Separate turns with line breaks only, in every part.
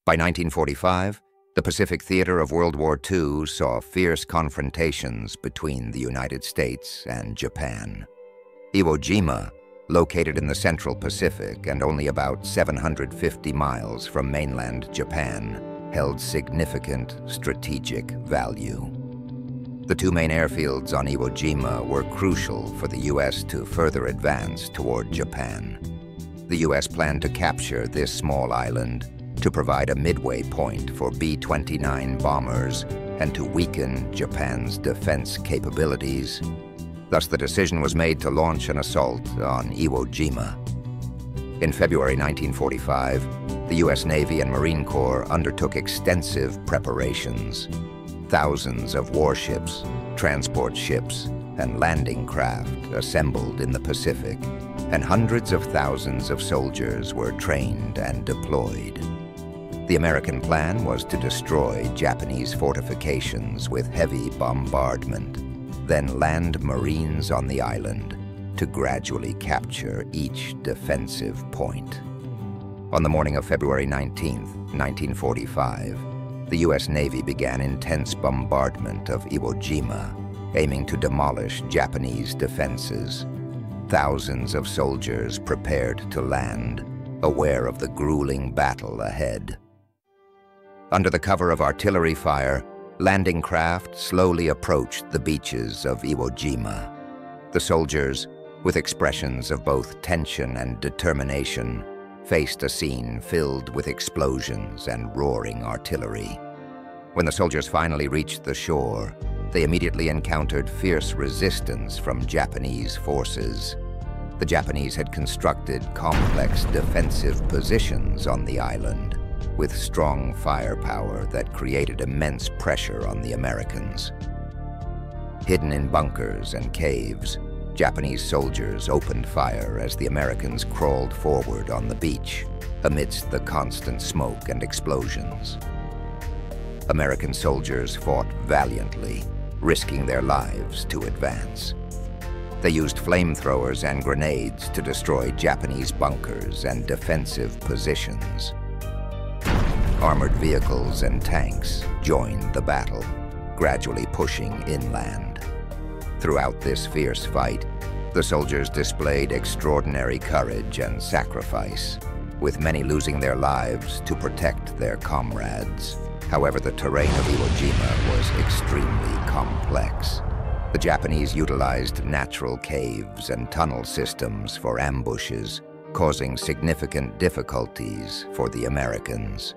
By 1945, the Pacific theater of World War II saw fierce confrontations between the United States and Japan. Iwo Jima, located in the Central Pacific and only about 750 miles from mainland Japan, held significant strategic value. The two main airfields on Iwo Jima were crucial for the U.S. to further advance toward Japan. The U.S. planned to capture this small island to provide a midway point for B-29 bombers and to weaken Japan's defense capabilities. Thus, the decision was made to launch an assault on Iwo Jima. In February 1945, the U.S. Navy and Marine Corps undertook extensive preparations. Thousands of warships, transport ships, and landing craft assembled in the Pacific, and hundreds of thousands of soldiers were trained and deployed. The American plan was to destroy Japanese fortifications with heavy bombardment, then land Marines on the island to gradually capture each defensive point. On the morning of February 19, 1945, the U.S. Navy began intense bombardment of Iwo Jima, aiming to demolish Japanese defenses. Thousands of soldiers prepared to land, aware of the grueling battle ahead. Under the cover of artillery fire, landing craft slowly approached the beaches of Iwo Jima. The soldiers, with expressions of both tension and determination, faced a scene filled with explosions and roaring artillery. When the soldiers finally reached the shore, they immediately encountered fierce resistance from Japanese forces. The Japanese had constructed complex defensive positions on the island, with strong firepower that created immense pressure on the Americans. Hidden in bunkers and caves, Japanese soldiers opened fire as the Americans crawled forward on the beach, amidst the constant smoke and explosions. American soldiers fought valiantly, risking their lives to advance. They used flamethrowers and grenades to destroy Japanese bunkers and defensive positions. Armored vehicles and tanks joined the battle, gradually pushing inland. Throughout this fierce fight, the soldiers displayed extraordinary courage and sacrifice, with many losing their lives to protect their comrades. However, the terrain of Iwo Jima was extremely complex. The Japanese utilized natural caves and tunnel systems for ambushes, causing significant difficulties for the Americans.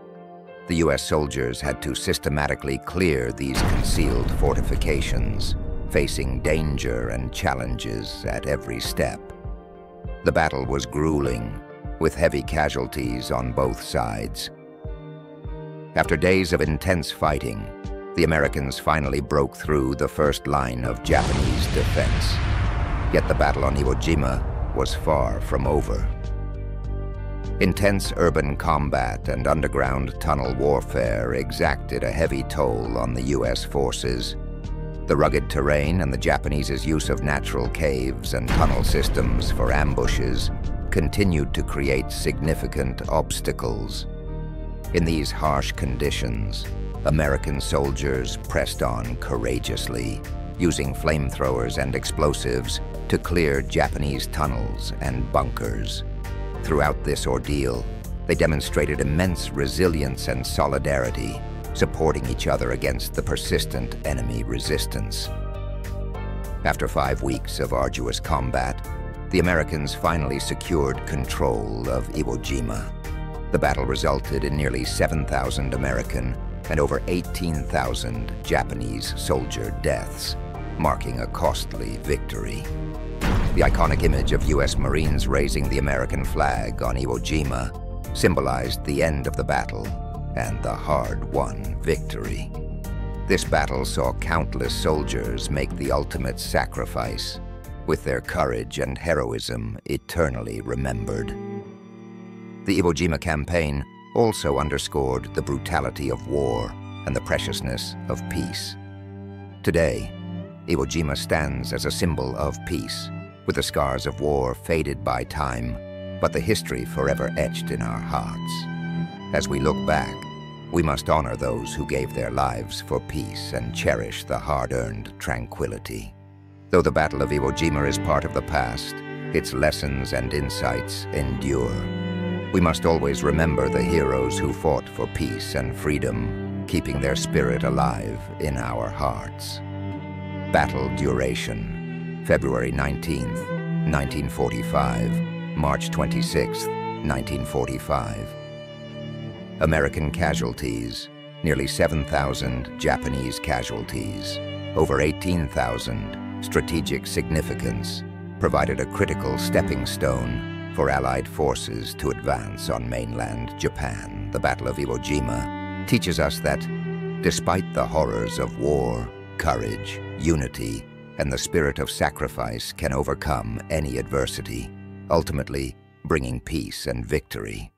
The U.S. soldiers had to systematically clear these concealed fortifications, facing danger and challenges at every step. The battle was grueling, with heavy casualties on both sides. After days of intense fighting, the Americans finally broke through the first line of Japanese defense. Yet the battle on Iwo Jima was far from over. Intense urban combat and underground tunnel warfare exacted a heavy toll on the U.S. forces. The rugged terrain and the Japanese's use of natural caves and tunnel systems for ambushes continued to create significant obstacles. In these harsh conditions, American soldiers pressed on courageously, using flamethrowers and explosives to clear Japanese tunnels and bunkers. Throughout this ordeal, they demonstrated immense resilience and solidarity, supporting each other against the persistent enemy resistance. After 5 weeks of arduous combat, the Americans finally secured control of Iwo Jima. The battle resulted in nearly 7,000 American and over 18,000 Japanese soldier deaths, marking a costly victory. The iconic image of U.S. Marines raising the American flag on Iwo Jima symbolized the end of the battle and the hard-won victory. This battle saw countless soldiers make the ultimate sacrifice, with their courage and heroism eternally remembered. The Iwo Jima campaign also underscored the brutality of war and the preciousness of peace. Today, Iwo Jima stands as a symbol of peace, with the scars of war faded by time, but the history forever etched in our hearts. As we look back, we must honor those who gave their lives for peace and cherish the hard-earned tranquility. Though the Battle of Iwo Jima is part of the past, its lessons and insights endure. We must always remember the heroes who fought for peace and freedom, keeping their spirit alive in our hearts. Battle duration: February 19th, 1945, March 26th, 1945. American casualties: nearly 7,000 Japanese casualties. Over 18,000. Strategic significance: provided a critical stepping stone for Allied forces to advance on mainland Japan. The Battle of Iwo Jima teaches us that, despite the horrors of war, courage, unity, and the spirit of sacrifice can overcome any adversity, ultimately bringing peace and victory.